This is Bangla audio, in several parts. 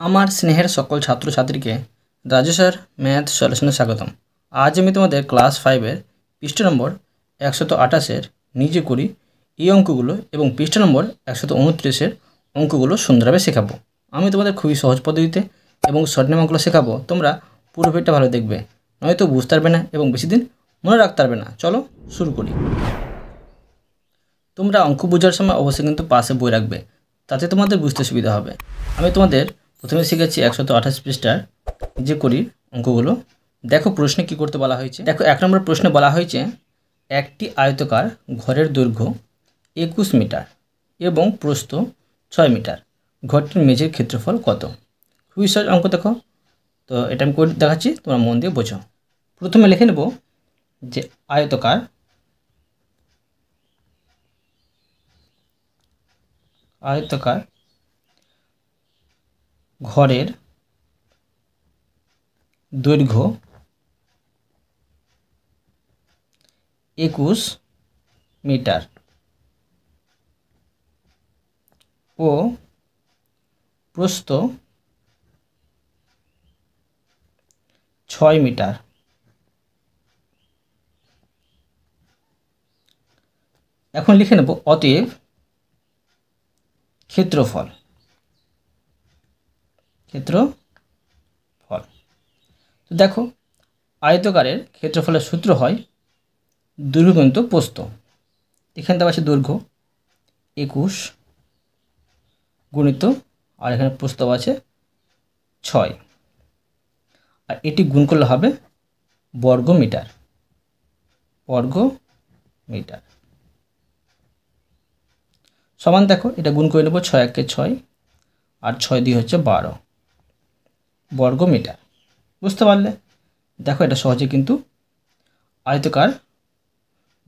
আমার স্নেহের সকল ছাত্রছাত্রীকে রাজু স্যার ম্যাথ সলিউশনে স্বাগতম। আজ আমি তোমাদের ক্লাস 5-এর পৃষ্ঠা নম্বর 128-এর নিজে করি এই অঙ্কগুলো এবং পৃষ্ঠা নম্বর 129-এর অঙ্কগুলো সুন্দরভাবে শেখাবো। আমি তোমাদের খুবই সহজ পদ্ধতিতে এবং শর্ট নেম অঙ্কগুলো শেখাবো। তোমরা পুরো ভিডিওটা ভালো দেখবে, নয়তো বুঝতে পারবে না এবং বেশি দিন মনে রাখতে পারবে না। চলো শুরু করি। তোমরা অঙ্ক বোঝার সময় অবশ্যই কিন্তু পাশে বই রাখবে, তাতে তোমাদের বুঝতে সুবিধা হবে। আমি তোমাদের প্রথমে শিখেছি 128 পৃষ্ঠার যে করি অঙ্কগুলো। দেখো প্রশ্নে কি করতে বলা হয়েছে। দেখো 1 নম্বর প্রশ্নে বলা হয়েছে একটি আয়তকার ঘরের দৈর্ঘ্য 21 মিটার এবং প্রস্থ 6 মিটার, ঘরটির মেঝের ক্ষেত্রফল কত। খুবই সহজ অঙ্ক। দেখো তো এটা আমি করে দেখাচ্ছি, তোমরা মন দিয়ে বোঝো। প্রথমে লিখে নেব যে আয়তকার ঘরের দৈর্ঘ্য 21 মিটার ও প্রস্থ 6 মিটার। এখন লিখে নেব অতএব ক্ষেত্রফল। তো দেখো আয়তকারের ক্ষেত্রফলের সূত্র হয় দৈর্ঘ্য গুণিত প্রস্থ। এখানে দেওয়া আছে দৈর্ঘ্য 21 গুণিত, আর এখানে প্রস্থ আছে 6, আর এটি গুণ করলে হবে বর্গ মিটার। সমান দেখো এটা গুণ করে নেব, 6 একে 6 আর 6 দিয়ে হচ্ছে 12 বর্গ মিটার। বুঝতে পারলে? দেখো এটা সহজে কিন্তু আয়তকার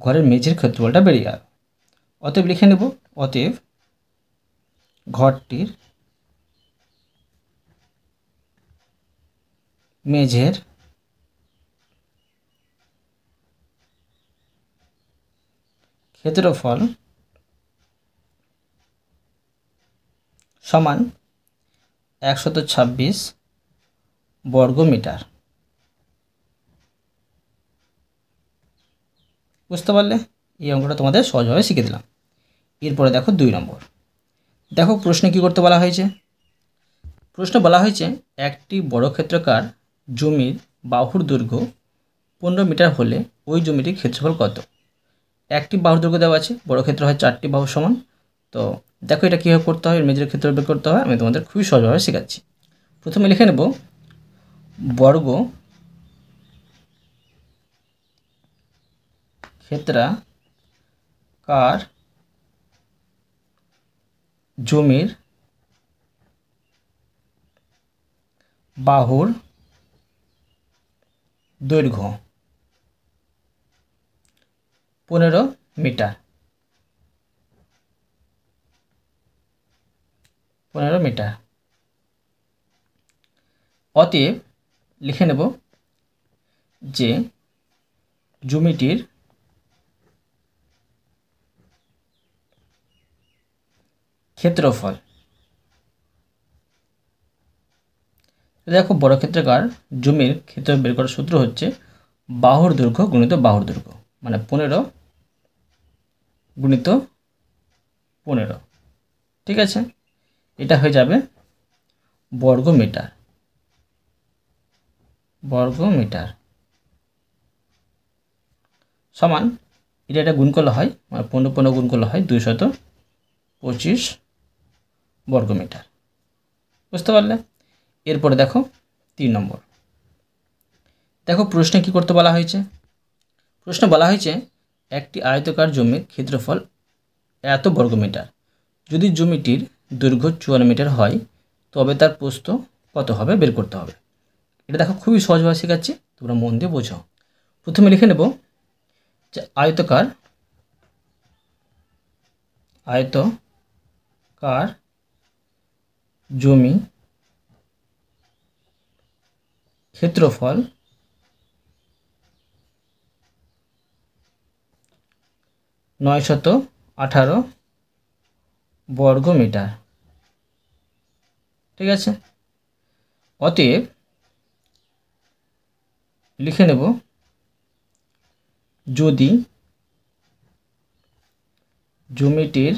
ঘরের মেঝের ক্ষেত্রফলটা বেরিয়ে গেল। অতএব লিখে নেব অতএব ঘরটির মেঝের ক্ষেত্রফল সমান 126 বর্গ মিটার। বুঝতে পারলে? এই অঙ্কটা তোমাদের সহজভাবে শিখে দিলাম। এরপরে দেখো 2 নম্বর। দেখো প্রশ্নে কি করতে বলা হয়েছে। প্রশ্নে বলা হয়েছে একটি বর্গক্ষেত্রাকার জমির বাহুর দৈর্ঘ্য 15 মিটার হলে ওই জমিটির ক্ষেত্রফল কত। একটি বাহুর দৈর্ঘ্য দেওয়া আছে, বর্গক্ষেত্র হয় 4টি বাহু সমান। তো দেখো এটা কীভাবে করতে হয়, মেঝের ক্ষেত্রফল বের করতে হয়, আমি তোমাদের খুবই সহজভাবে শেখাচ্ছি। প্রথমে লিখে নেব বর্গ ক্ষেত্রাকার জমির বাহুর দৈর্ঘ্য 15 মিটার। অতএব লিখে নেব যে জমিটির ক্ষেত্রফল। দেখো বর্গক্ষেত্রাকার জমির ক্ষেত্রফল বের করার সূত্র হচ্ছে বাহুর দৈর্ঘ্য গুণিত বাহুর দৈর্ঘ্য, মানে 15 গুণিত 15। ঠিক আছে, এটা হয়ে যাবে বর্গ মিটার। সমান এটা গুণ করলে হয়, মানে 15 গুণ করলে হয় 225 বর্গ মিটার। বুঝতে পারলে? এরপরে দেখো 3 নম্বর। দেখো প্রশ্নে কি করতে বলা হয়েছে। প্রশ্নে বলা হয়েছে একটি আয়তকার জমির ক্ষেত্রফল এত বর্গ মিটার, যদি জমিটির দৈর্ঘ্য 54 মিটার হয় তবে তার প্রস্থ কত হবে বের করতে হবে। এটা দেখো খুবই সহজভাবে শেখাচ্ছি, তোমরা মন দিয়ে বোঝো। প্রথমে লিখে নেব যে আয়তকার জমি ক্ষেত্রফল 918 বর্গ মিটার। ঠিক আছে, অতএব লিখে নেব যদি জমিটির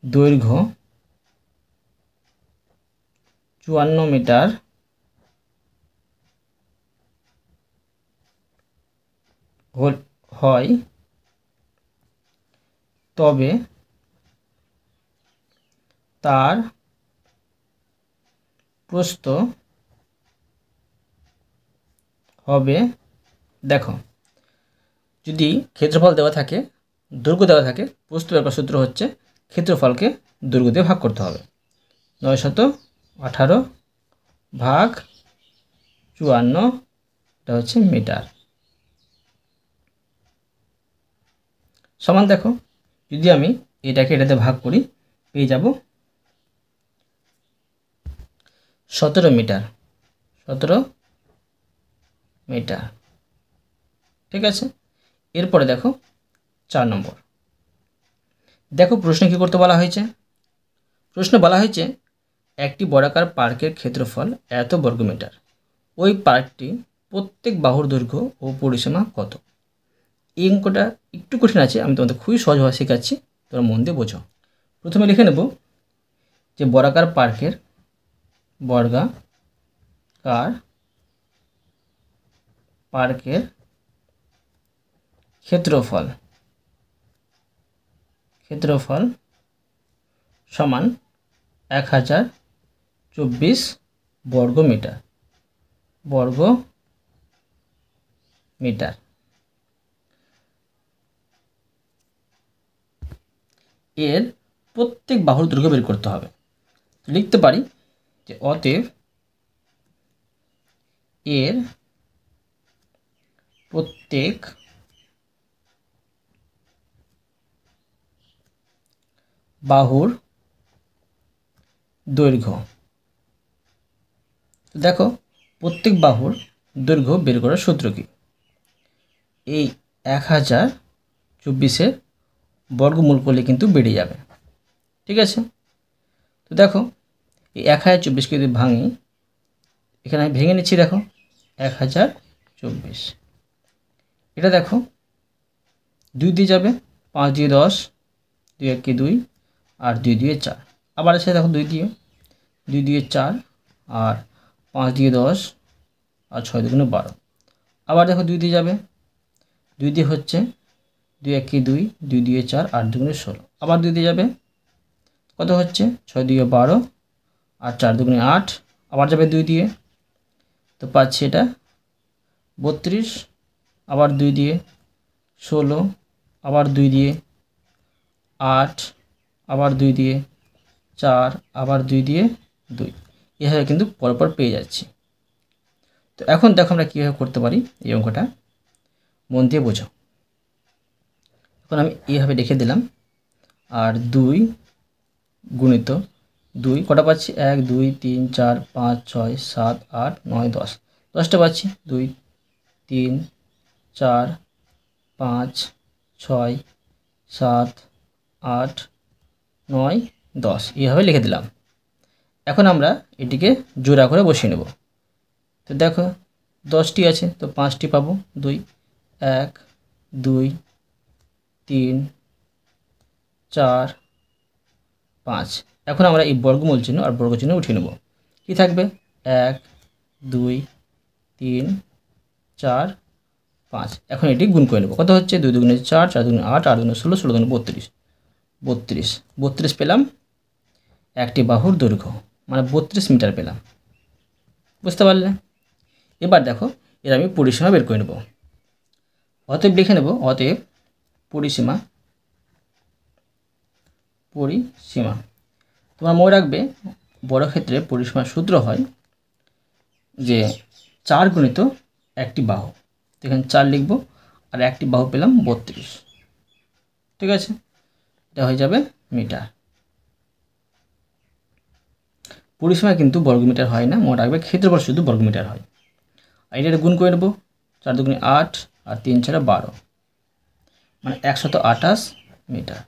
দৈর্ঘ্য 54 মিটার হয় তবে তার প্রস্থ হবে, দেখো যদি ক্ষেত্রফল দেওয়া থাকে, দৈর্ঘ্য দেওয়া থাকে, প্রস্থ বের করার সূত্র হচ্ছে ক্ষেত্রফলকে দৈর্ঘ্য দিয়ে ভাগ করতে হবে। 918 ভাগ 54, এটা হচ্ছে মিটার, সমান দেখো যদি আমি এটাকে এটাতে ভাগ করি পেয়ে যাব 17 মিটার। 17 মিটার, ঠিক আছে। এরপরে দেখো 4 নম্বর। দেখো প্রশ্নে কী করতে বলা হয়েছে। প্রশ্নে বলা হয়েছে একটি বর্গাকার পার্কের ক্ষেত্রফল এত বর্গমিটার, ওই পার্কটি প্রত্যেক বাহুর দৈর্ঘ্য ও পরিসীমা কত। এই অঙ্কটা একটু কঠিন আছে, আমি তোমাদের খুবই সহজভাবে শেখাচ্ছি, তোমরা মন দিয়ে বোঝো। প্রথমে লিখে নেব যে বর্গাকার পার্কের ক্ষেত্রফল সমান 1024 বর্গমিটার। এর প্রত্যেক বাহুর দৈর্ঘ্য বের করতে হবে। লিখতে পারি যে অতএব এর প্রত্যেক বাহুর দৈর্ঘ্য, দেখো প্রত্যেক বাহুর দৈর্ঘ্য বের করার সূত্র কি, এই 1024-এর বর্গমূল করলে কিন্তু বেড়ে যাবে, ঠিক আছে। তো দেখো এই 1024কে যদি ভাঙি, এখানে আমি ভেঙে নিচ্ছি, দেখো 1024, এটা দেখো 2 দিয়ে যাবে, 5 দিয়ে 10, 2 1 2 আর 2 দিয়ে 4, আবার এসে দেখো 2 দিয়ে 4 আর 5 দিয়ে 10 আর 6 2 12, আবার দেখো 2 দিয়ে যাবে, 2 দিয়ে হচ্ছে 2 1 2, 2 দিয়ে 4 8 2 16, আবার 2 দিয়ে যাবে, কত হচ্ছে 6 2 12 আর 4 2 8, আবার যাবে 2 দিয়ে, তো পাচ্ছি এটা 32, আবার 2 দিয়ে 16, আবার 2 দিয়ে 8, আবার 2 দিয়ে 4, আবার 2 দিয়ে 2, এভাবে কিন্তু পরপর পেয়ে যাচ্ছি। তো এখন দেখো আমরা কীভাবে করতে পারি এই অঙ্কটা, মন দিয়ে বোঝো। এখন আমি এইভাবে রেখে দিলাম, আর 2 গুণিত 2 কটা পাচ্ছি, 1 2 3 4 5 6 7 8 9 10, 10টা পাচ্ছি, 2 3 4 5 6 7 8 9 10, এইভাবে লিখে দিলাম। এখন আমরা এটিকে জোড়া করে বসিয়ে নেব। তো দেখো 10টি আছে, তো 5টি পাবো, 2 1 2 3 4 5। এখন আমরা এই বর্গমূল চিহ্ন আর বর্গ চিহ্ন উঠিয়ে নেব। কী থাকবে, 1 2 3 4 5। এখন এটি গুণ করে নেব, কত হচ্ছে 2 2 4, 4 2 8, 8 2 16, 16 2 32, 32 পেলাম একটি বাহুর দৈর্ঘ্য, মানে 32 মিটার পেলাম, বুঝতে পারলে। এবার দেখো এর আমি পরিসীমা বের করে নেব। অতএব লিখে নেব, অতএব পরিসীমা তোমরা মনে রাখবে বর্গক্ষেত্রে পরিসীমার সূত্র হয় যে 4 গুণিত একটি বাহু, এখানে 4 লিখব, আর একটি বাহু পেলাম 32, ঠিক আছে, এটা হয়ে যাবে মিটার। পরিসীমা কিন্তু বর্গমিটার হয় না, মনে রাখবে ক্ষেত্রফল শুধু বর্গমিটার হয়। আর এটা গুণ করে নেব, 4 2 8 আর 3 4 12, মানে 128 মিটার।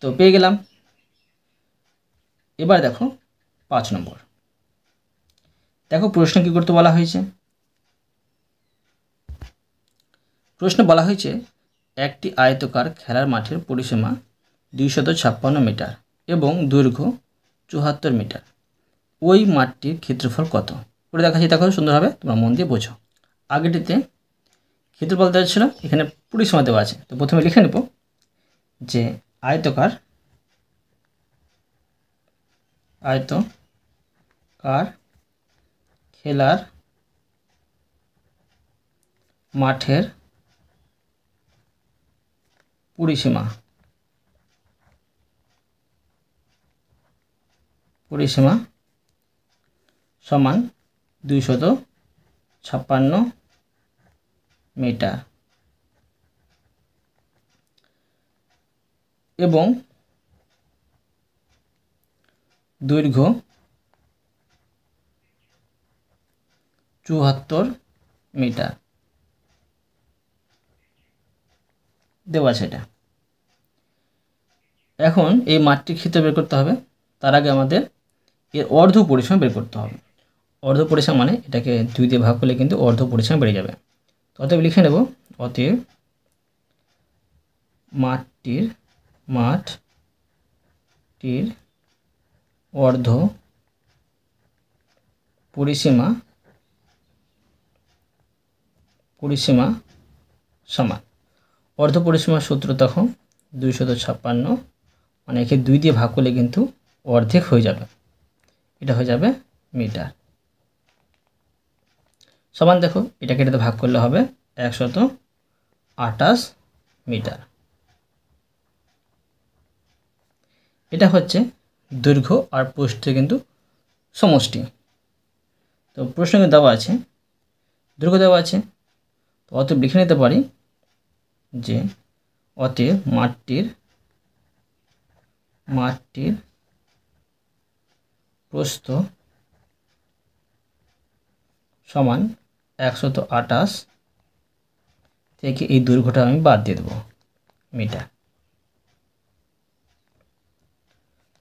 তো পেয়ে গেলাম। এবার দেখো 5 নম্বর। দেখো প্রশ্ন কী করতে বলা হয়েছে। প্রশ্ন বলা হয়েছে একটি আয়তকার খেলার মাঠের পরিসীমা 256 মিটার এবং দৈর্ঘ্য 74 মিটার। ওই মাঠটির ক্ষেত্রফল কত? করে দেখাচ্ছি, দেখো সুন্দরভাবে তোমরা মন দিয়ে বোঝো। আগেটিতে ক্ষেত্রফল দেওয়া ছিল, এখানে পরিসীমা দেওয়া আছে। তো প্রথমে লিখে নেব যে আয়তকার খেলার মাঠের পরিসীমা সমান 256 মিটার এবং দৈর্ঘ্য 74 মিটার দেওয়া আছে। এটা এখন এই মাঠটির ক্ষেত্র বের করতে হবে। তার আগে আমাদের এর অর্ধ পরিসীমা বের করতে হবে। অর্ধ পরিসীমা মানে এটাকে 2 দিয়ে ভাগ করলে কিন্তু অর্ধ পরিসীমা বেড়ে যাবে। তো অতএব লিখে নেব, অতএব মাঠটির অর্ধ পরিসীমা সমান অর্ধ পরিসীমার সূত্র তখন 256, মানে একে 2 দিয়ে ভাগ করলে কিন্তু অর্ধেক হয়ে যাবে, এটা হয়ে যাবে মিটার। সমান দেখো এটাকে এটাতে ভাগ করলে হবে 128 মিটার। এটা হচ্ছে দৈর্ঘ্য আর প্রস্থের কিন্তু সমষ্টি। তো প্রশ্ন কিন্তু দেওয়া আছে, দৈর্ঘ্য দেওয়া আছে। তো অতএব লিখে নিতে পারি যে অতএব মাঠটির প্রস্থ সমান 128 থেকে এই দৈর্ঘ্যটা আমি বাদ দিয়ে দেবো মিটার।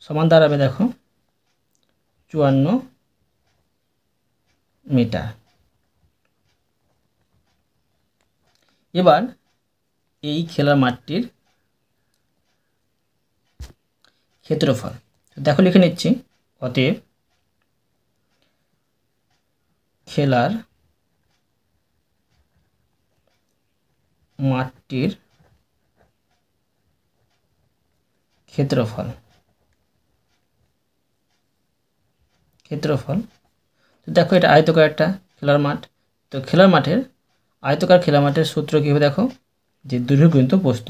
সমান দাঁড়াবে দেখো 54 মিটার। এবার এই খেলার মাঠটির ক্ষেত্রফল দেখো লিখে নিচ্ছি, অতএব খেলার মাঠটির ক্ষেত্রফল তো দেখো এটা আয়তকার একটা খেলার মাঠ। তো আয়তকার খেলার মাঠের সূত্র কী হবে দেখো, যে দৈর্ঘ্য গুণিত প্রস্থ।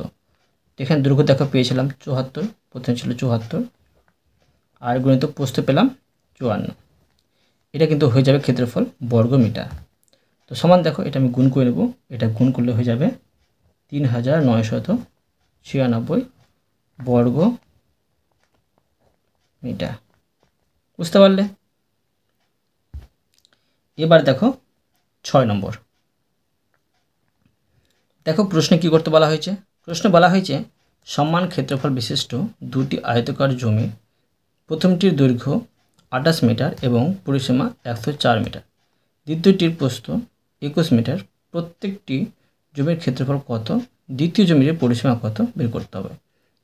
এখানে দৈর্ঘ্য দেখো পেয়েছিলাম 74, প্রথমে ছিল 74 আর গুণিত প্রস্থ পেলাম 54। এটা কিন্তু হয়ে যাবে ক্ষেত্রফল বর্গ মিটার। তো সমান দেখো এটা আমি গুণ করে নেব, এটা গুণ করলে হয়ে যাবে 3996 বর্গ মিটার। বুঝতে পারলে? এবার দেখো 6 নম্বর। দেখো প্রশ্নে কি করতে বলা হয়েছে। প্রশ্ন বলা হয়েছে সমান ক্ষেত্রফল বিশিষ্ট দুটি আয়তকার জমি, প্রথমটির দৈর্ঘ্য 28 মিটার এবং পরিসীমা 104 মিটার, দ্বিতীয়টির প্রস্থ 21 মিটার। প্রত্যেকটি জমির ক্ষেত্রফল কত, দ্বিতীয় জমির পরিসীমা কত বের করতে হবে।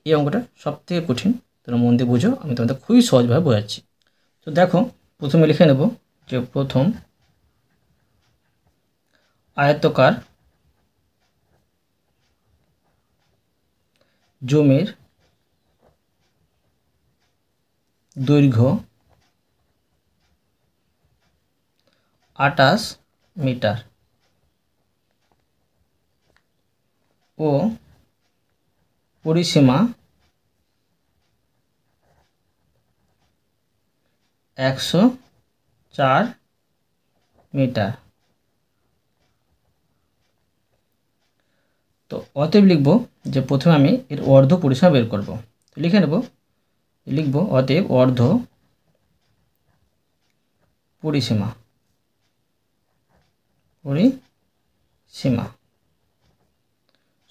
এই অঙ্কটা সবথেকে কঠিন, তোমরা মন দিয়ে বোঝো, আমি তোমাদের খুবই সহজভাবে বোঝাচ্ছি। তো দেখো প্রথমে লিখে নেব যে প্রথম আয়তকার জমির দৈর্ঘ্য 28 মিটার ও পরিসীমা 104 মিটার। তো অতএব লিখব যে প্রথমে আমি এর অর্ধ পরিসীমা বের করব। তো লিখে নেব, লিখব অতএব অর্ধ পরিসীমা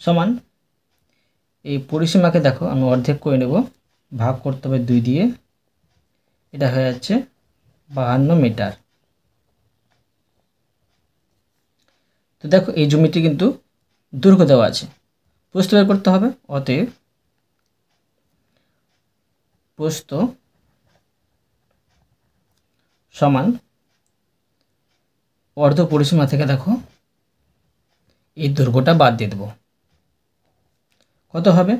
সমান এই পরিসীমাকে দেখো আমি অর্ধেক করে নেব, ভাগ করতে হবে 2 দিয়ে, এটা হয়ে যাচ্ছে 52 মিটার। তো দেখো এই জমিটি কিন্তু দৈর্ঘ্য দেওয়া আছে, প্রস্থ বের করতে হবে। অতএব প্রস্থ সমান অর্ধ পরিসীমা থেকে দেখো এই দৈর্ঘ্যটা বাদ দিয়ে দেব। কত হবে?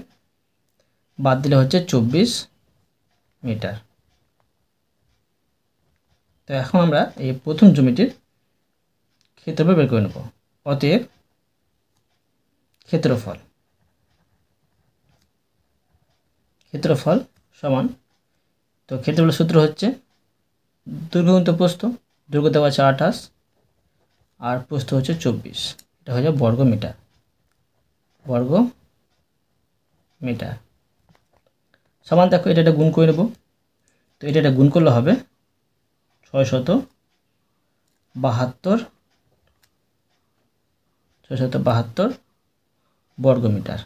বাদ দিলে হচ্ছে 24 মিটার। তো এখন আমরা এই প্রথম জমিটির ক্ষেত্রফল বের করে নেব। অতএব ক্ষেত্রফল সমান, তো ক্ষেত্রফলের সূত্র হচ্ছে দৈর্ঘ্য গুণিত প্রস্থ। দৈর্ঘ্য দেওয়া আছে 28 আর প্রস্থ হচ্ছে 24, এটা হয়ে যাবে বর্গ মিটার সমান। দেখো এটা গুণ করে নেব, তো এটা গুণ করলে হবে 672 বর্গ মিটার।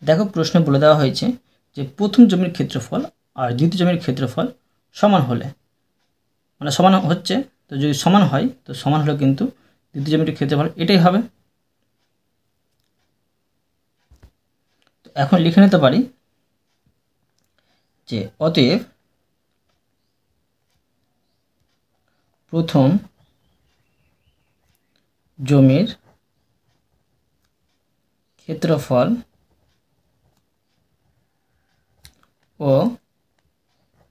দেখো প্রশ্নে বলে দেওয়া হয়েছে যে প্রথম জমির ক্ষেত্রফল আর দ্বিতীয় জমির ক্ষেত্রফল সমান হলে, মানে সমান হচ্ছে, তো যদি সমান হয় তো সমান হলে কিন্তু দ্বিতীয় জমিটির ক্ষেত্রফল এটাই হবে। তো এখন লিখে নিতে পারি যে অতএব প্রথম জমির ক্ষেত্রফল ও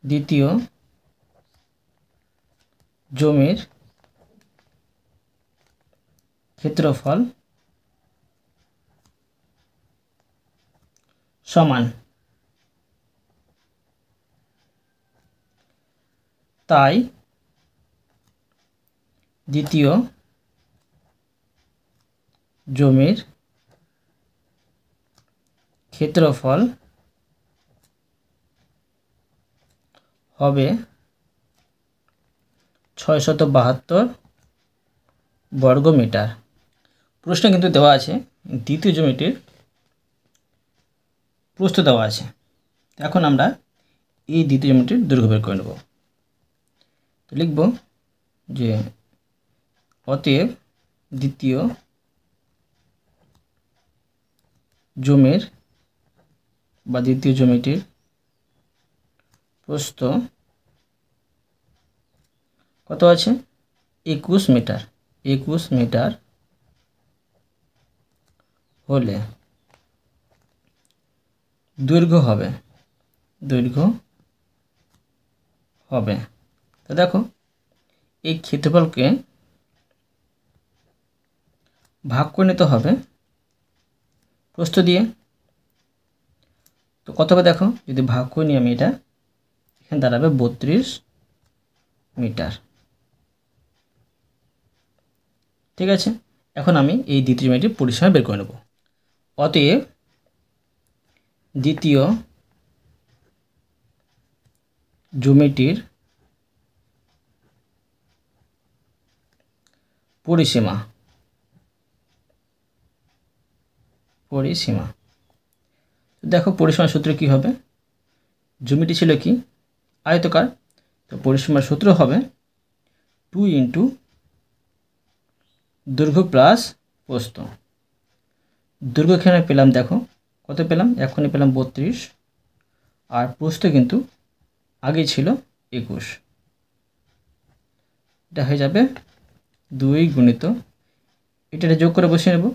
দ্বিতীয় জমির ক্ষেত্রফল সমান, তাই দ্বিতীয় জমির ক্ষেত্রফল হবে 672 বর্গ মিটার। প্রশ্নে কিন্তু দেওয়া আছে দ্বিতীয় জমিটির প্রস্থ দেওয়া আছে। এখন আমরা এই দ্বিতীয় জমিটির দৈর্ঘ্য বের করে নেব। তো লিখব যে অতএব দ্বিতীয় জমির বা দ্বিতীয় জমিটির প্রস্থ কত আছে? 21 মিটার হলে দৈর্ঘ্য হবে তো দেখো এই ক্ষেত্রফলকে ভাগ করে নিতে হবে প্রস্থ দিয়ে। তো কত হবে দেখো, যদি ভাগ করে নিই আমি, এটা এখানে দাঁড়াবে 32 মিটার। ঠিক আছে, এখন আমি এই দ্বিতীয় জমিটির পরিসীমা বের করে নেব। অতএব দ্বিতীয় জমিটির পরিসীমা দেখো পরিসীমার সূত্র কি হবে? জমিটি ছিল কি আয়তকার, তো পরিসীমার সূত্র হবে 2 ইন্টু দৈর্ঘ্য প্লাস প্রস্থ। দৈর্ঘ্য এখানে পেলাম, দেখো কত পেলাম, এখনই পেলাম 32, আর প্রস্থ কিন্তু আগে ছিল 21, এটা হয়ে যাবে 2 গুণিত এটা যোগ করে বসিয়ে নেব,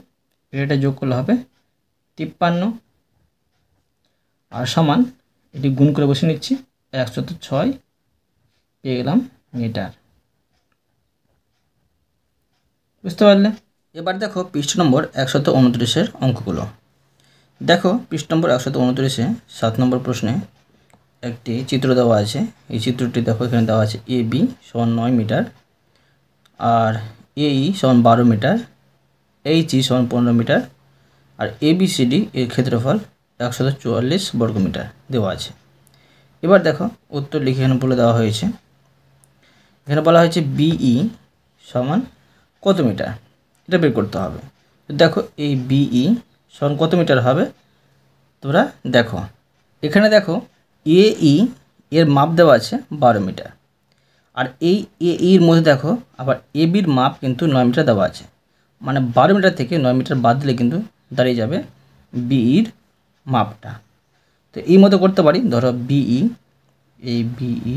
এটা যোগ করলে হবে 53, আর সমান এটি গুণ করে বসিয়ে নিচ্ছি 106 পেয়ে গেলাম মিটার। বুঝতে পারলে? এবার দেখো পৃষ্ঠ নম্বর 129 অঙ্কগুলো। দেখো পৃষ্ঠ নম্বর 129-এ 7 নম্বর প্রশ্নে একটি চিত্র দেওয়া আছে। এই চিত্রটি দেখো এখানে দেওয়া আছে AB সমান 9 মিটার, আর AE সমান 12 মিটার, HE সমান 15 মিটার, আর ABCD এর ক্ষেত্রফল 144 বর্গ মিটার দেওয়া আছে। এবার দেখো উত্তর লিখে এখানে বলে দেওয়া হয়েছে এখানে বলা হয়েছে বিই সমান কত মিটার, এটা বের করতে হবে। তো দেখো এই বিই সমান কত মিটার হবে, তোমরা দেখো এখানে দেখো এই এর মাপ দেওয়া আছে 12 মিটার, আর এই এর মধ্যে দেখো আবার এবির মাপ কিন্তু 9 মিটার দেওয়া আছে, মানে 12 মিটার থেকে 9 মিটার বাদ দিলে কিন্তু দাঁড়িয়ে যাবে বিইর মাপটা। তো এই মতো করতে পারি, ধরো বিই, এই বিই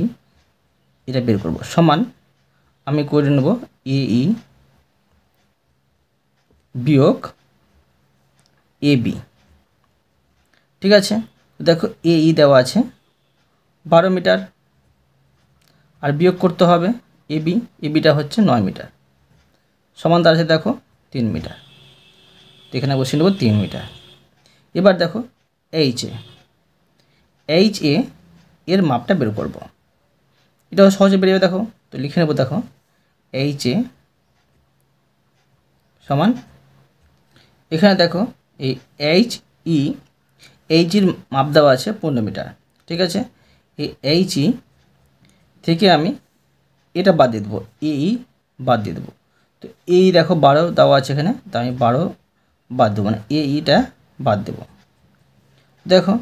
এটা বের করব সমান আমি করে নেব এই বিয়োগ এবি, ঠিক আছে। দেখো এই দেওয়া আছে 12 মিটার, আর বিয়োগ করতে হবে এবিটা হচ্ছে 9 মিটার, সমান দাঁড়াচ্ছে দেখো 3 মিটার। তো এখানে বসিয়ে নেব 3 মিটার। এবার দেখো এইচ এ এর মাপটা বের করব, এটাও সহজে বেরিয়ে যাবে। দেখো তো লিখে নেব, দেখো এইচ এ সমান, এখানে দেখো এই এইচের মাপ দেওয়া আছে 15 মিটার, ঠিক আছে। এই এইচই থেকে আমি এটা বাদ দিয়ে দেবো, এই বাদ দিয়ে দেবো। তো এই দেখো 12 দেওয়া আছে এখানে, তো আমি 12 বাদ দেবো, মানে এইটা বাদ দেবো। দেখো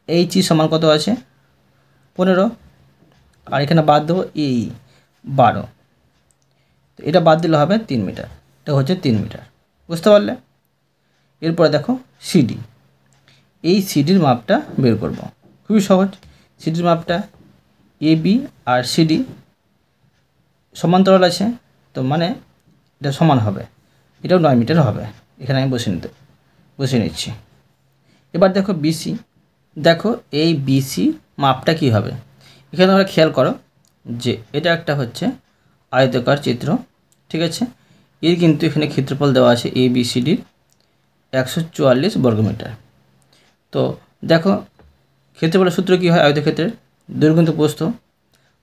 এইচই সমান কত আছে 15, আর এখানে বাদ দেবো এই 12, তো এটা বাদ দিলে হবে 3 মিটার, এটা হচ্ছে 3 মিটার, বুঝতে পারলে। এরপরে দেখো সিডি, এই সিডির মাপটা বের করব, খুবই সহজ। সিডির মাপটা এবি আর সিডি সমান্তরাল আছে, তো মানে এটা সমান হবে, এটাও 9 মিটার হবে। এখানে আমি বসিয়ে নিচ্ছি। এবার দেখো বিসি, দেখো এই বিসি মাপটা কি হবে, এখানে তোমরা খেয়াল করো যে এটা একটা হচ্ছে আয়তাকার চিত্র, ঠিক আছে। এর কিন্তু এখানে ক্ষেত্রফল দেওয়া আছে এ বি সি ডির 144 বর্গমিটার। তো দেখো ক্ষেত্রফলের সূত্র কী হয়, আয়তক্ষেত্রের দৈর্ঘ্য ইন্টু প্রস্থ।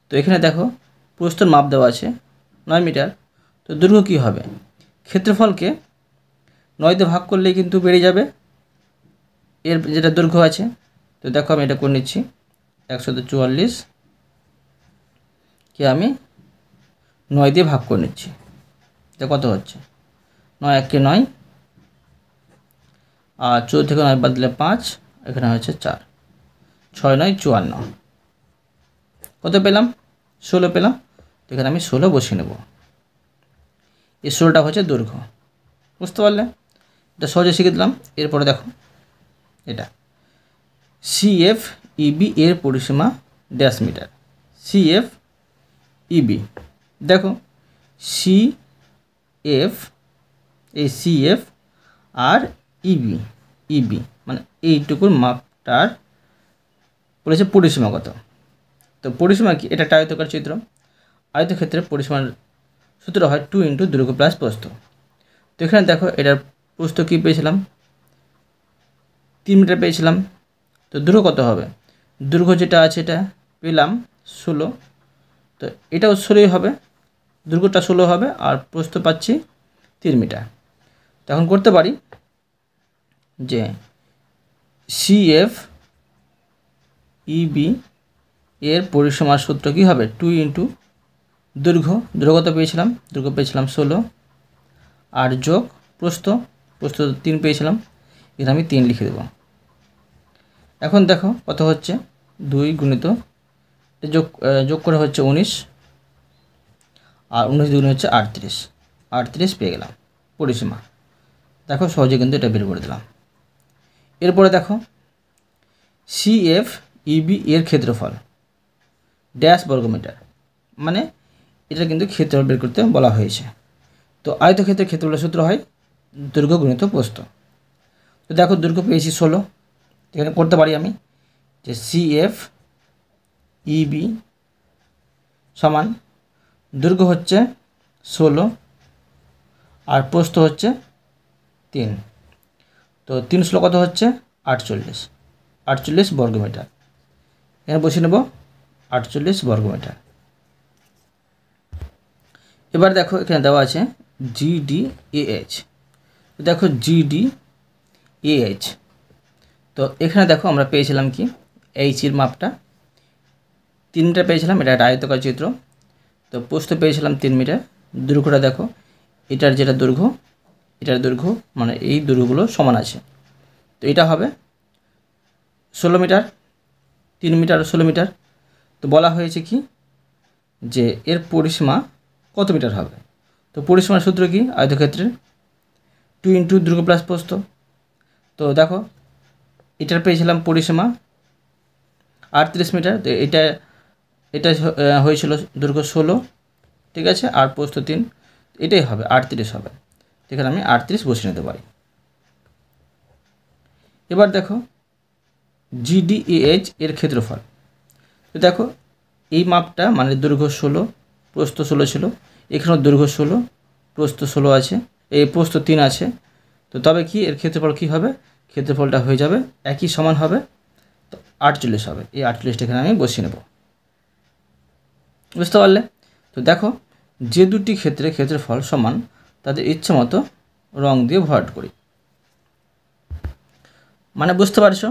তো এখানে দেখো প্রস্থর মাপ দেওয়া আছে 9 মিটার, তো দৈর্ঘ্য কী হবে, ক্ষেত্রফলকে 9 দিয়ে ভাগ করলেই কিন্তু বেড়ে যাবে এর যেটা দৈর্ঘ্য আছে। তো দেখো আমি এটা করে নিচ্ছি, 144 কে আমি 9 দিয়ে ভাগ করে নিচ্ছি, এটা কত হচ্ছে 9 1 9, আর 14 থেকে 9 বাদ দিলে 5, এখানে হচ্ছে 4, 6 9 54, কত পেলাম 16 পেলাম। তো এখানে আমি 16 বসিয়ে নেব। এই 16টা হচ্ছে দৈর্ঘ্য, বুঝতে পারলে, এটা সহজে শিখে দিলাম। এরপরে দেখো এটা সিএফ ইবি এর পরিসীমা ড্যাশ মিটার, সিএফ ইবি, দেখো সিএফ, এই সিএফ আর ইবি মানে এইটুকুর মাপটার বলেছে পরিসীমা কত। তো পরিসীমা কি, এটা একটা আয়তকার চিত্র, আয়তক্ষেত্রে পরিসীমার সূত্র হয় 2 × দৈর্ঘ্য প্লাস প্রস্থ। তো এখানে দেখো এটার প্রস্থ কী পেয়েছিলাম 3 মিটার পেয়েছিলাম, তো দৈর্ঘ্য কত হবে, দৈর্ঘ্য যেটা আছে এটা পেলাম 16, তো এটাও 16ই হবে, দৈর্ঘ্যটা 16 হবে, আর প্রস্থ পাচ্ছি 3 মিটার। তো এখন করতে পারি যে সিএফ ইবি এর পরিসীমার সূত্র কী হবে 2 × দৈর্ঘ্য কত পেয়েছিলাম, দৈর্ঘ্য পেয়েছিলাম 16, আর যোগ প্রস্থ 3 পেয়েছিলাম, এখানে আমি 3 লিখে দেবো। এখন দেখো কত হচ্ছে 2 গুণিত যোগ করে হচ্ছে 19, আর 19 দুগুণে হচ্ছে 38 পেয়ে গেলাম পরিসীমা। দেখো সহজে কিন্তু এটা বের করে দিলাম। এরপরে দেখো সিএফ ইবি এর ক্ষেত্রফল ড্যাশ বর্গমিটার, মানে এটা কিন্তু ক্ষেত্রফল বের করতে বলা হয়েছে। তো আয়তক্ষেত্রের ক্ষেত্রফলের সূত্র হয় দৈর্ঘ্য গুণিত প্রস্থ। তো দেখো দৈর্ঘ্য পেয়েছি 16, এখানে করতে পারি আমি যে সিএফ ইবি সমান দৈর্ঘ্য হচ্ছে 16 আর প্রস্থ হচ্ছে 3, তো 3 16 কত হচ্ছে 48 বর্গমিটার। এখানে বসিয়ে নেব 48 বর্গমিটার। এবার দেখো এখানে দেওয়া আছে জিডিএএইচ, দেখো জিডিএএইচ, তো এখানে দেখো আমরা পেয়েছিলাম কি এইচের মাপটা 3 মিটার পেয়েছিলাম, এটা একটা আয়তকার চিত্র, তো প্রস্থ পেয়েছিলাম 3 মিটার, দৈর্ঘ্যটা দেখো এটার যেটা দৈর্ঘ্য এটার দৈর্ঘ্য মানে এই দৈর্ঘ্যগুলো সমান আছে। তো এটা হবে 16 মিটার, 3 মিটার 16 মিটার। তো বলা হয়েছে কি যে এর পরিসীমা কত মিটার হবে। তো পরিসীমার সূত্র কি, আয়তক্ষেত্রের 2 ইন্টু দৈর্ঘ্য প্লাস প্রস্থ। তো দেখো এটার পেয়েছিলাম পরিসীমা 38 মিটার, তো এটা এটা হয়েছিল দৈর্ঘ্য 16, ঠিক আছে, আর প্রস্থ 3, এটাই হবে 38 হবে। এখানে আমি 38 বসিয়ে নিতে পারি। এবার দেখো GDEH এর ক্ষেত্রফল। তো দেখো এই মাপটা মানে দৈর্ঘ্য 16 প্রস্থ 16 ছিল, এখানেও দৈর্ঘ্য 16 প্রস্থ 16 আছে, এই প্রস্থ 3 আছে। তো তবে কি এর ক্ষেত্রফল কী হবে, ক্ষেত্রফলটা হয়ে যাবে একই সমান হবে, তো 48 হবে। এই 48টা এখানে আমি বসিয়ে নেব, বুঝতে পারলে। তো দেখো যে দুটি ক্ষেত্রে ক্ষেত্রফল সমান তাদের ইচ্ছে মতো রং দিয়ে ভরাট করি। মানে বুঝতে পারছো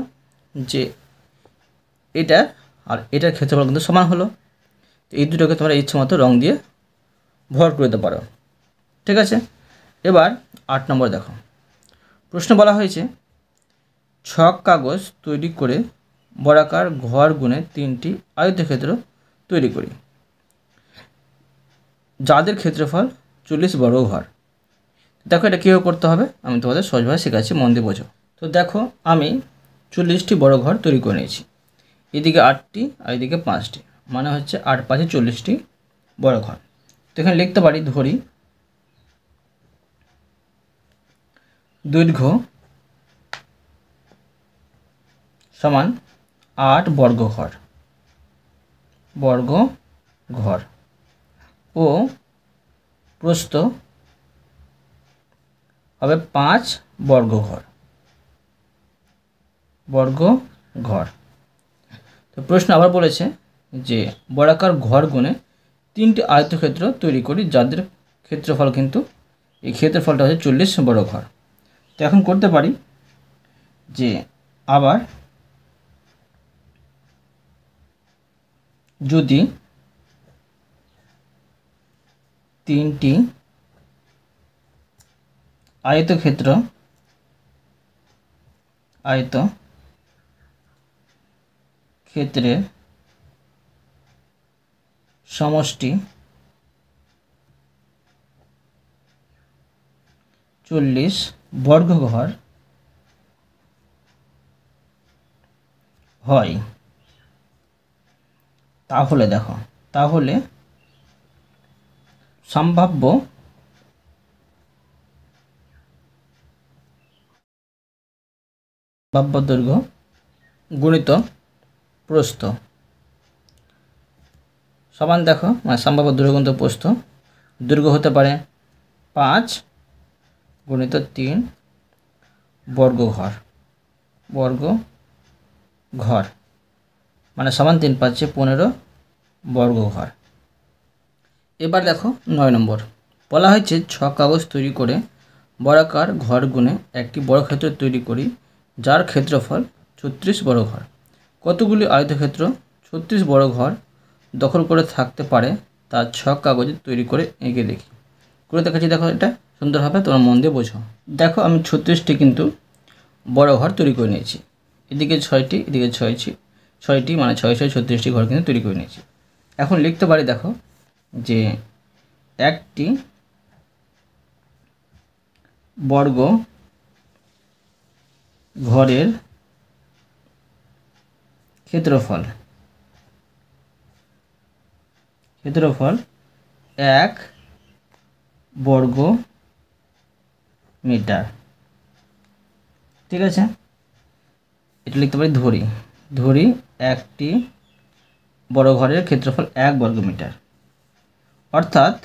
যে এটা আর এটার ক্ষেত্রফল কিন্তু সমান হলো, তো এই দুটোকে তোমরা ইচ্ছে মতো রং দিয়ে ভরাট করে দিতে পারো, ঠিক আছে। এবার 8 নম্বর দেখো, প্রশ্ন বলা হয়েছে ছক কাগজ তৈরি করে বর্গাকার ঘর গুণে 3টি আয়তক্ষেত্র তৈরি করি, যাদের ক্ষেত্রফল 40 বর্গ ঘর। দেখো এটা কীভাবে করতে হবে আমি তোমাদের সহজভাবে শেখাচ্ছি, মন দিয়ে বোঝো। তো দেখো আমি 40টি বড় ঘর তৈরি করে নিয়েছি, এদিকে 8টি আর এদিকে 5টি, মানে হচ্ছে 8 5 40টি বড় ঘর। তো এখানে লিখতে পারি ধরি দৈর্ঘ্য সমান 8 বর্গ ঘর ও প্রস্থ হবে 5 বর্গ ঘর। তো প্রশ্ন আবার বলেছে যে বর্গাকার ঘর গুণে 3টি আয়তক্ষেত্র তৈরি করি, যাদের ক্ষেত্রফল কিন্তু এই ক্ষেত্রফলটা হচ্ছে 40 বড় ঘর। তো এখন করতে পারি যে আবার যদি 3টি আয়তক্ষেত্রের সমষ্টি 40 বর্গ ঘর হয়, তাহলে সম্ভাব্য দৈর্ঘ্য গুণিত প্রস্থ সমান দেখো মানে সম্ভাব্য দৈর্ঘ্য গুণিত প্রস্থ, দৈর্ঘ্য হতে পারে 5 গুণিত 3 বর্গ ঘর মানে সমান 3 5 15 বর্গ ঘর। এবার দেখো 9 নম্বর, বলা হয়েছে ছক কাগজ তৈরি করে বর্গাকার ঘর গুণে একটি বর্গক্ষেত্র তৈরি করি, যার ক্ষেত্রফল 36 বর্গ ঘর। কতগুলি আয়তক্ষেত্র 36 বর্গ ঘর দখল করে থাকতে পারে তা ছক কাগজে তৈরি করে এঁকে দেখি। করে দেখাচ্ছি, দেখো এটা সুন্দর হবে, তোমার মন দিয়ে বোঝো। দেখো আমি 36টি কিন্তু বড় ঘর তৈরি করে নিয়েছি, এদিকে 6টি এদিকে 6টি মানে 6 6 36টি ঘর কিন্তু তৈরি করে নিয়েছি। এখন লিখতে পারি দেখো যে একটি বর্গ ঘরের ক্ষেত্রফল 1 বর্গ মিটার, ঠিক আছে। এটা লিখতে পারি ধরি একটি বড় ঘরের ক্ষেত্রফল 1 বর্গ মিটার, অর্থাৎ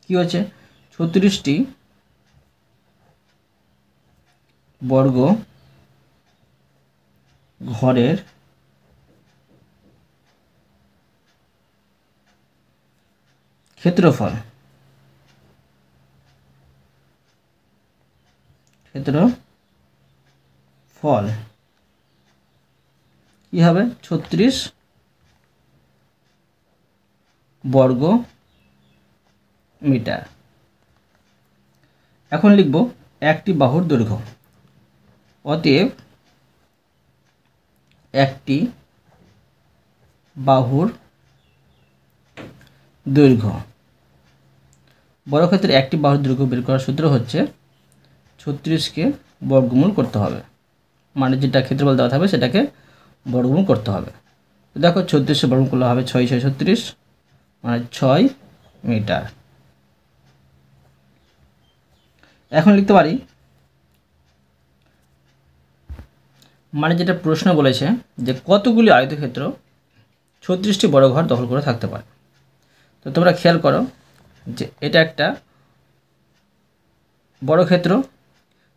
কি হচ্ছে 36টি বর্গ ঘরের ক্ষেত্রফল কি হবে 36 বর্গ মিটার। এখন লিখব একটি বাহুর দৈর্ঘ্য। অতএব একটি বাহুর দৈর্ঘ্য। বর্গক্ষেত্রে একটি বাহুর দৈর্ঘ্য বের করার সূত্র হচ্ছে 36কে বর্গমূল করতে হবে, মানে যেটা ক্ষেত্রফল দেওয়া থাকবে সেটাকে বর্গমূল করতে হবে। তো দেখো 36 বর্গমূল করলে হবে 6 6 36, মানে 6 মিটার। এখন লিখতে পারি, মানে যেটা প্রশ্ন বলেছে যে কতগুলি আয়তক্ষেত্র 36টি বড় ঘর দখল করে থাকতে পারে। তো তোমরা খেয়াল করো যে এটা একটা বড় ক্ষেত্র,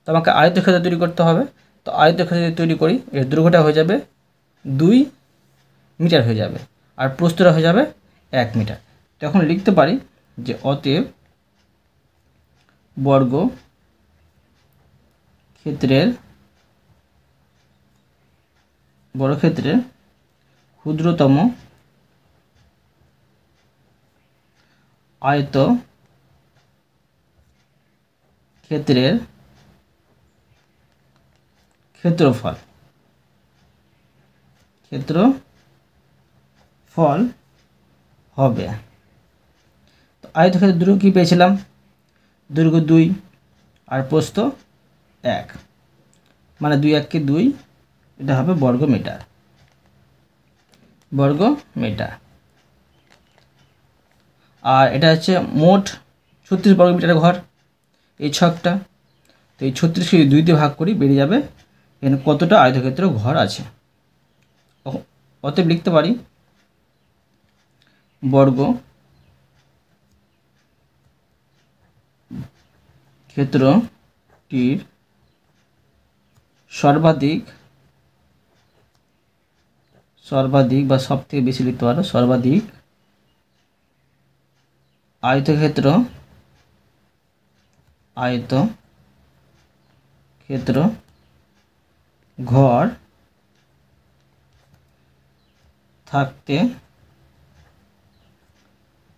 তো আমাকে আয়তক্ষেত্র তৈরি করতে হবে। তো আয়তক্ষেত্র তৈরি করি, এর দৈর্ঘ্যটা হয়ে যাবে 2 মিটার হয়ে যাবে, আর প্রস্থটা হয়ে যাবে 1 মিটার। তো এখন লিখতে পারি যে অতএব বর্গ ক্ষেত্রের ক্ষুদ্রতম আয়ত ক্ষেত্রের ক্ষেত্রফল হবে। তো আয়তক্ষেত্রের দৈর্ঘ্য কী পেয়েছিলাম? দৈর্ঘ্য 2 আর প্রস্থ 1, মানে 2 1 কে 2, এটা হবে বর্গ মিটার। আর এটা হচ্ছে মোট 36 বর্গ মিটারের ঘর এই ছকটা। তো এই 36কে 2 দিয়ে ভাগ করি, বেরিয়ে যাবে এখানে কতটা আয়তক্ষেত্র ঘর আছে। অতএব লিখতে পারি বর্গ ক্ষেত্রটির সর্বাধিক বা সব থেকে বেশি লিখতে পারো সর্বাধিক আয়তক্ষেত্র ঘর থাকতে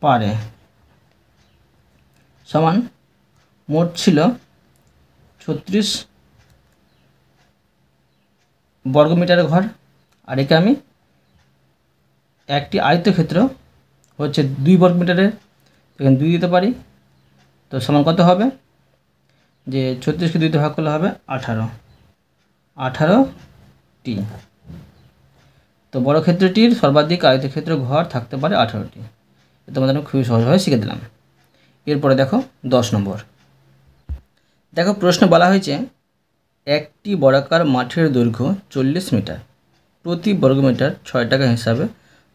পারে, সমান মোট ছিল 36 বর্গমিটারের ঘর, আর একে আমি একটি আয়তক্ষেত্র হচ্ছে 2 বর্গমিটারের, এখানে 2 দিতে পারি। তো সমান কত হবে? যে 36কে 2 দিয়ে ভাগ করলে হবে 18টি। তো বড় ক্ষেত্রটির সর্বাধিক আয়তক্ষেত্র ঘর থাকতে পারে 18টি। তোমাদের আমি খুবই সহজভাবে শিখে দিলাম। এরপরে দেখো 10 নম্বর। দেখো প্রশ্ন বলা হয়েছে একটি বর্গাকার মাঠের দৈর্ঘ্য 40 মিটার, প্রতি বর্গমিটার 6 টাকা হিসাবে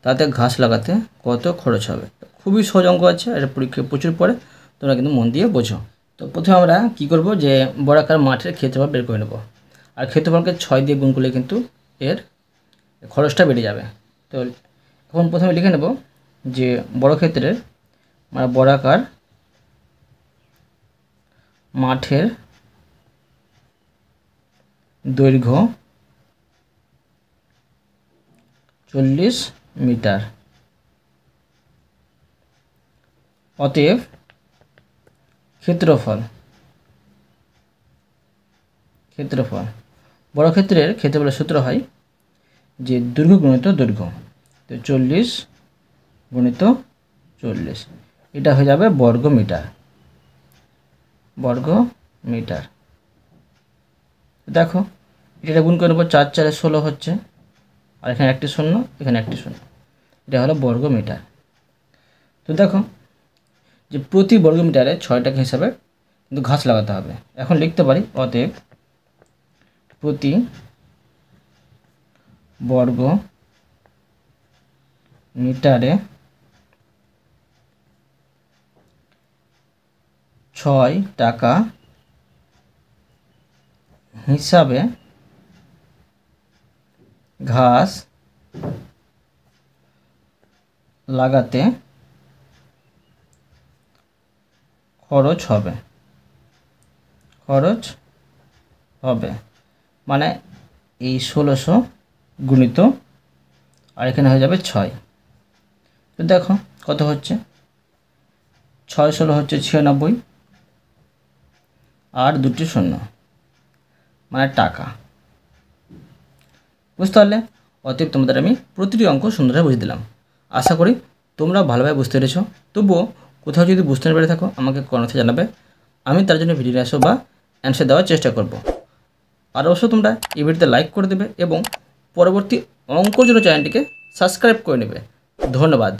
তাতে ঘাস লাগাতে কত খরচ হবে? খুবই সহজ অঙ্ক আছে, এটা পরীক্ষায় প্রচুর পড়ে, তোমরা কিন্তু মন দিয়ে বোঝো। তো প্রথমে আমরা কি করব, যে বর্গাকার মাঠের ক্ষেত্রফল বের করে নেব, আর ক্ষেত্রফলকে 6 দিয়ে গুণ করলে কিন্তু এর খরচটা বেড়ে যাবে। তো এখন প্রথমে লিখে নেব যে বর্গক্ষেত্রের মানে বর্গাকার মাঠের দৈর্ঘ্য 40 মিটার। অতএব ক্ষেত্রফল বর্গক্ষেত্রের ক্ষেত্রফলের সূত্র হয় যে দৈর্ঘ্য গুণিত দৈর্ঘ্য। তো 40 গুণিত 40, এটা হয়ে যাবে বর্গ মিটার। দেখো এটা গুণ করে নেব, 4 4 16 হচ্ছে, আর এখানে একটি শূন্য, এখানে একটি শূন্য, এটা হলো বর্গ মিটার। তো দেখো যে প্রতি বর্গ মিটারে 6 টাকা হিসাবে কিন্তু ঘাস লাগাতে হবে। এখন লিখতে পারি অতএব প্রতি বর্গ মিটারে 6 টাকা হিসাবে ঘাস লাগাতে খরচ হবে, মানে এই 1600 গুণিত, আর এখানে হয়ে যাবে 6। তো দেখো কত হচ্ছে 6 ষোলো হচ্ছে 96 আর 2টি শূন্য মানে টাকা। বুঝতে পারলে? অতএব তোমাদের আমি প্রতিটি অঙ্ক সুন্দরভাবে বুঝিয়ে দিলাম। আশা করি তোমরা ভালোভাবে বুঝতে পেরেছো। তবুও কোথাও যদি বুঝতে না পেরে থাকো আমাকে কমেন্টে জানাবে, আমি তার জন্য ভিডিও আসবো বা অ্যান্সার দেওয়ার চেষ্টা করব। আর অবশ্যই তোমরা এই ভিডিওতে লাইক করে দেবে এবং পরবর্তী অঙ্কর জন্য চ্যানেলটিকে সাবস্ক্রাইব করে নেবে। ধন্যবাদ।